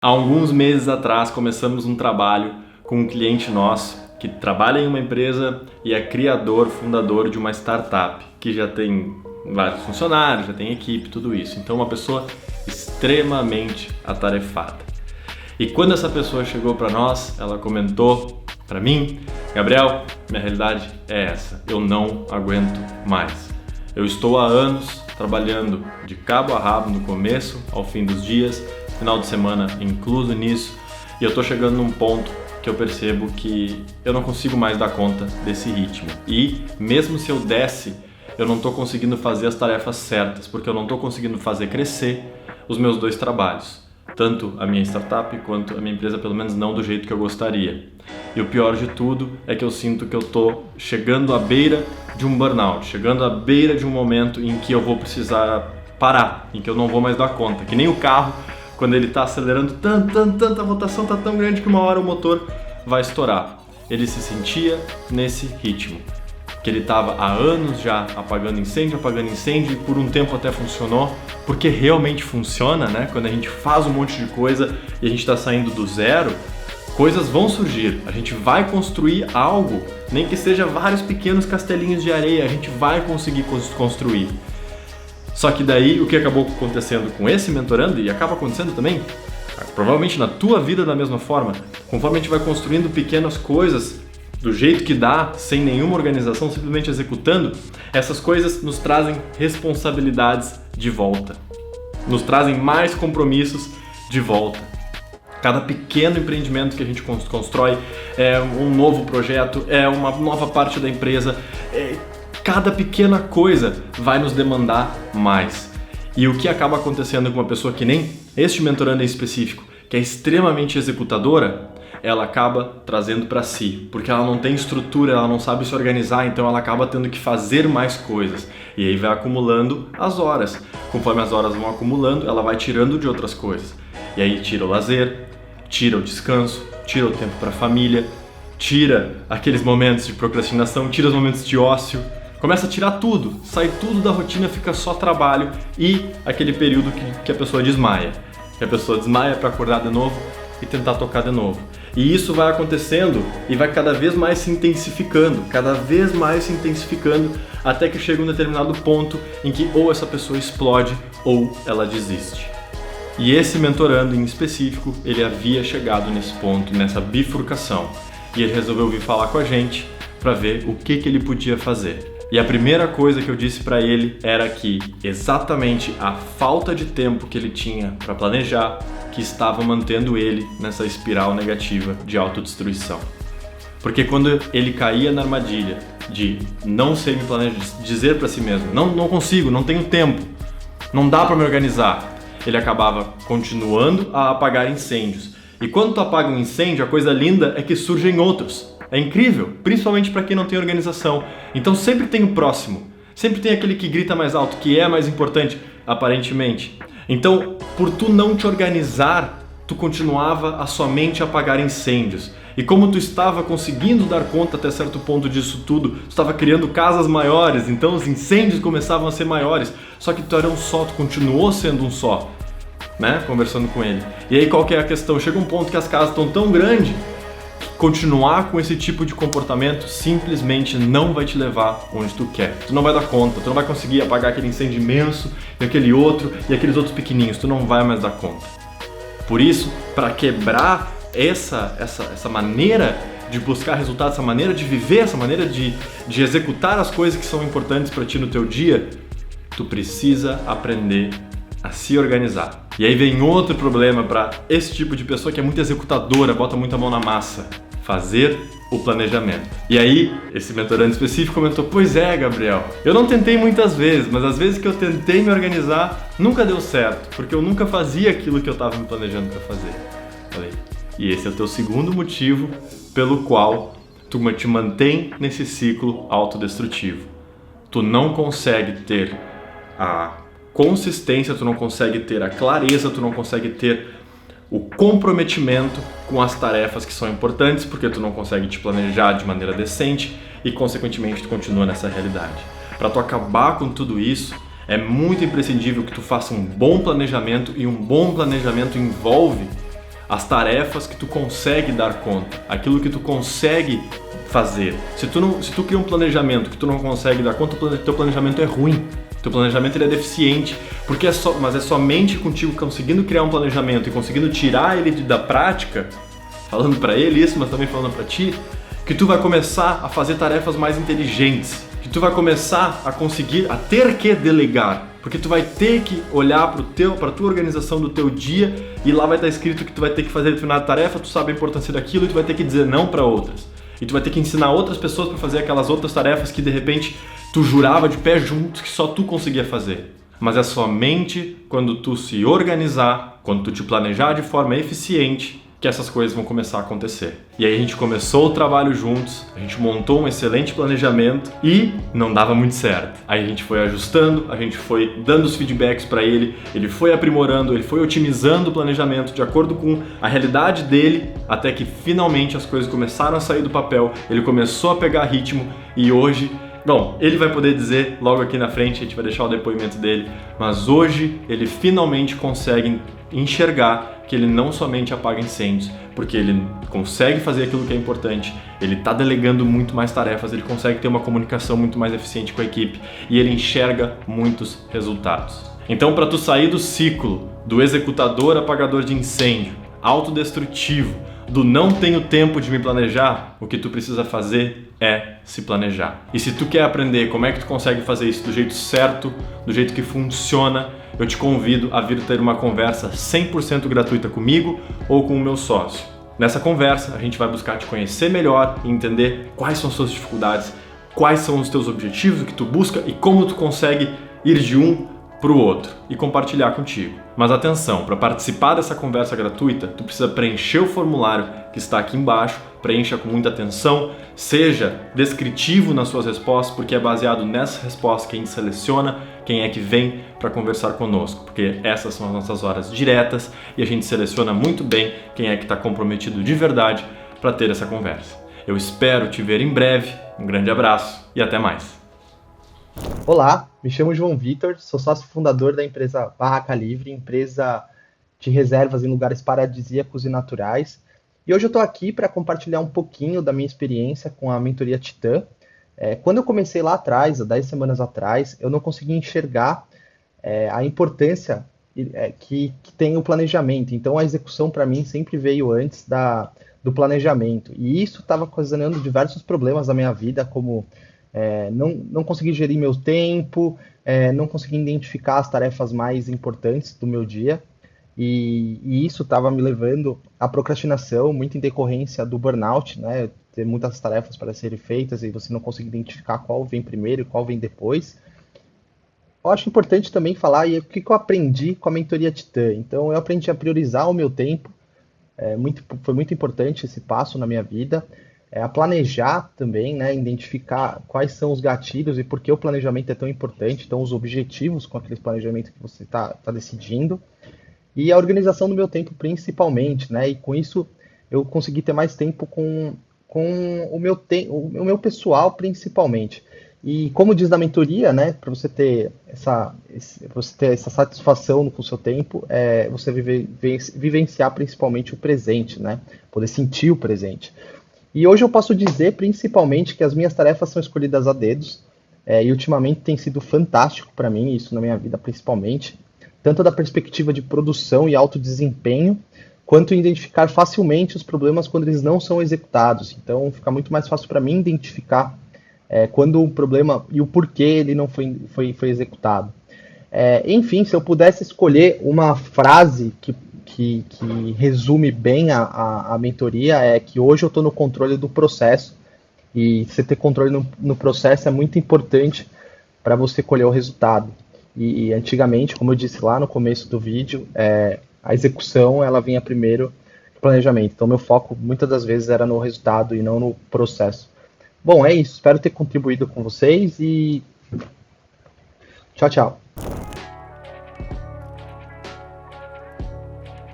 Há alguns meses atrás começamos um trabalho com um cliente nosso que trabalha em uma empresa e é criador, fundador de uma startup que já tem vários funcionários, já tem equipe, tudo isso. Então uma pessoa extremamente atarefada. E quando essa pessoa chegou para nós, ela comentou para mim: Gabriel, minha realidade é essa, eu não aguento mais. Eu estou há anos trabalhando de cabo a rabo no começo ao fim dos dias, final de semana incluso nisso, e eu tô chegando num ponto que eu percebo que eu não consigo mais dar conta desse ritmo. E mesmo se eu desse, eu não tô conseguindo fazer as tarefas certas, porque eu não tô conseguindo fazer crescer os meus dois trabalhos, tanto a minha startup quanto a minha empresa, pelo menos não do jeito que eu gostaria. E o pior de tudo é que eu sinto que eu tô chegando à beira de um burnout, chegando à beira de um momento em que eu vou precisar parar, em que eu não vou mais dar conta, que nem o carro quando ele está acelerando tanto, a rotação está tão grande que uma hora o motor vai estourar. Ele se sentia nesse ritmo, que ele estava há anos já apagando incêndio, e por um tempo até funcionou, porque realmente funciona, né? Quando a gente faz um monte de coisa e a gente está saindo do zero, coisas vão surgir, a gente vai construir algo, nem que seja vários pequenos castelinhos de areia, a gente vai conseguir construir. Só que daí o que acabou acontecendo com esse mentorando, e acaba acontecendo também, provavelmente na tua vida da mesma forma, conforme a gente vai construindo pequenas coisas do jeito que dá, sem nenhuma organização, simplesmente executando, essas coisas nos trazem responsabilidades de volta, nos trazem mais compromissos de volta. Cada pequeno empreendimento que a gente constrói é um novo projeto, é uma nova parte da empresa, cada pequena coisa vai nos demandar mais. E o que acaba acontecendo com uma pessoa que nem este mentorando em específico, que é extremamente executadora, ela acaba trazendo para si, porque ela não tem estrutura, ela não sabe se organizar, então ela acaba tendo que fazer mais coisas. E aí vai acumulando as horas. Conforme as horas vão acumulando, ela vai tirando de outras coisas. E aí tira o lazer, tira o descanso, tira o tempo para a família, tira aqueles momentos de procrastinação, tira os momentos de ócio. Começa a tirar tudo, sai tudo da rotina, fica só trabalho e aquele período que a pessoa desmaia. Que a pessoa desmaia para acordar de novo e tentar tocar de novo. E isso vai acontecendo e vai cada vez mais se intensificando, até que chega um determinado ponto em que ou essa pessoa explode ou ela desiste. E esse mentorando em específico, ele havia chegado nesse ponto, nessa bifurcação. E ele resolveu vir falar com a gente para ver o que ele podia fazer. E a primeira coisa que eu disse para ele era que exatamente a falta de tempo que ele tinha para planejar que estava mantendo ele nessa espiral negativa de autodestruição. Porque quando ele caía na armadilha de não ser me planejar, dizer para si mesmo, não consigo, não tenho tempo, não dá para me organizar, ele acabava continuando a apagar incêndios. E quando tu apaga um incêndio, a coisa linda é que surgem outros. É incrível, principalmente para quem não tem organização. Então sempre tem o próximo, sempre tem aquele que grita mais alto, que é mais importante, aparentemente. Então, por tu não te organizar, tu continuava a somente apagar incêndios. E como tu estava conseguindo dar conta até certo ponto disso tudo, tu estava criando casas maiores, então os incêndios começavam a ser maiores. Só que tu era um só, tu continuou sendo um só, né? Conversando com ele. E aí qual que é a questão? Chega um ponto que as casas estão tão grandes, continuar com esse tipo de comportamento simplesmente não vai te levar onde tu quer. Tu não vai dar conta, tu não vai conseguir apagar aquele incêndio imenso e aquele outro e aqueles outros pequenininhos, tu não vai mais dar conta. Por isso, para quebrar essa maneira de buscar resultados, essa maneira de viver, essa maneira de executar as coisas que são importantes para ti no teu dia, tu precisa aprender a se organizar. E aí vem outro problema para esse tipo de pessoa que é muito executadora, bota muita mão na massa: fazer o planejamento. E aí, esse mentorando específico comentou: pois é, Gabriel, eu não tentei muitas vezes, mas às vezes que eu tentei me organizar, nunca deu certo, porque eu nunca fazia aquilo que eu estava me planejando para fazer. Falei, e esse é o teu segundo motivo pelo qual tu te mantém nesse ciclo autodestrutivo. Tu não consegue ter a consistência, tu não consegue ter a clareza, tu não consegue ter o comprometimento com as tarefas que são importantes, porque tu não consegue te planejar de maneira decente e, consequentemente, tu continua nessa realidade. Para tu acabar com tudo isso, é muito imprescindível que tu faça um bom planejamento, e um bom planejamento envolve as tarefas que tu consegue dar conta, aquilo que tu consegue fazer. Se tu cria um planejamento que tu não consegue dar conta, teu planejamento é ruim. Teu planejamento ele é deficiente, mas é somente contigo conseguindo criar um planejamento e conseguindo tirar ele da prática, falando para ele isso, mas também falando para ti, que tu vai começar a fazer tarefas mais inteligentes, que tu vai começar a ter que delegar, porque tu vai ter que olhar para tua organização do teu dia e lá vai estar escrito que tu vai ter que fazer determinada tarefa, tu sabe a importância daquilo e tu vai ter que dizer não para outras. E tu vai ter que ensinar outras pessoas para fazer aquelas outras tarefas que de repente tu jurava de pé juntos que só tu conseguia fazer. Mas é somente quando tu se organizar, quando tu te planejar de forma eficiente, que essas coisas vão começar a acontecer. E aí a gente começou o trabalho juntos, a gente montou um excelente planejamento e não dava muito certo. Aí a gente foi ajustando, a gente foi dando os feedbacks para ele foi aprimorando, ele foi otimizando o planejamento de acordo com a realidade dele, até que finalmente as coisas começaram a sair do papel, ele começou a pegar ritmo e hoje... Bom, ele vai poder dizer logo aqui na frente, a gente vai deixar o depoimento dele, mas hoje ele finalmente consegue enxergar que ele não somente apaga incêndios, porque ele consegue fazer aquilo que é importante, ele está delegando muito mais tarefas, ele consegue ter uma comunicação muito mais eficiente com a equipe e ele enxerga muitos resultados. Então, para tu sair do ciclo do executador apagador de incêndio, autodestrutivo, do não tenho tempo de me planejar, o que tu precisa fazer é se planejar. E se tu quer aprender como é que tu consegue fazer isso do jeito certo, do jeito que funciona, eu te convido a vir ter uma conversa 100% gratuita comigo ou com o meu sócio. Nessa conversa, a gente vai buscar te conhecer melhor e entender quais são as suas dificuldades, quais são os teus objetivos, o que tu busca e como tu consegue ir de um para o outro e compartilhar contigo. Mas atenção, para participar dessa conversa gratuita, tu precisa preencher o formulário que está aqui embaixo, preencha com muita atenção, seja descritivo nas suas respostas, porque é baseado nessas respostas que a gente seleciona quem é que vem para conversar conosco, porque essas são as nossas horas diretas e a gente seleciona muito bem quem é que está comprometido de verdade para ter essa conversa. Eu espero te ver em breve, um grande abraço e até mais. Olá, me chamo João Vitor, sou sócio fundador da empresa Barraca Livre, empresa de reservas em lugares paradisíacos e naturais. E hoje eu estou aqui para compartilhar um pouquinho da minha experiência com a mentoria Titã. Quando eu comecei lá atrás, há 10 semanas atrás, eu não conseguia enxergar a importância que tem o planejamento. Então a execução para mim sempre veio antes do planejamento. E isso estava ocasionando diversos problemas na minha vida, como não consegui gerir meu tempo, não consegui identificar as tarefas mais importantes do meu dia, e isso estava me levando à procrastinação, muito em decorrência do burnout, né? Ter muitas tarefas para serem feitas e você não conseguir identificar qual vem primeiro e qual vem depois. Eu acho importante também falar o que eu aprendi com a mentoria Titã. Então, eu aprendi a priorizar o meu tempo, foi muito importante esse passo na minha vida. A planejar também, né, identificar quais são os gatilhos e por que o planejamento é tão importante, então os objetivos com aquele planejamento que você está decidindo, e a organização do meu tempo principalmente, né, e com isso eu consegui ter mais tempo com o meu pessoal principalmente. E como diz na mentoria, né, para você ter essa satisfação com o seu tempo, você vivenciar principalmente o presente, né, poder sentir o presente. E hoje eu posso dizer, principalmente, que as minhas tarefas são escolhidas a dedos, e ultimamente tem sido fantástico para mim, isso na minha vida principalmente, tanto da perspectiva de produção e alto desempenho, quanto em identificar facilmente os problemas quando eles não são executados. Então fica muito mais fácil para mim identificar quando o problema e o porquê ele não foi executado. Enfim, se eu pudesse escolher uma frase que resume bem a mentoria, é que hoje eu estou no controle do processo, e você ter controle no processo é muito importante para você colher o resultado. E antigamente, como eu disse lá no começo do vídeo, a execução ela vinha primeiro do planejamento. Então meu foco muitas das vezes era no resultado e não no processo. Bom, é isso. Espero ter contribuído com vocês e tchau, tchau.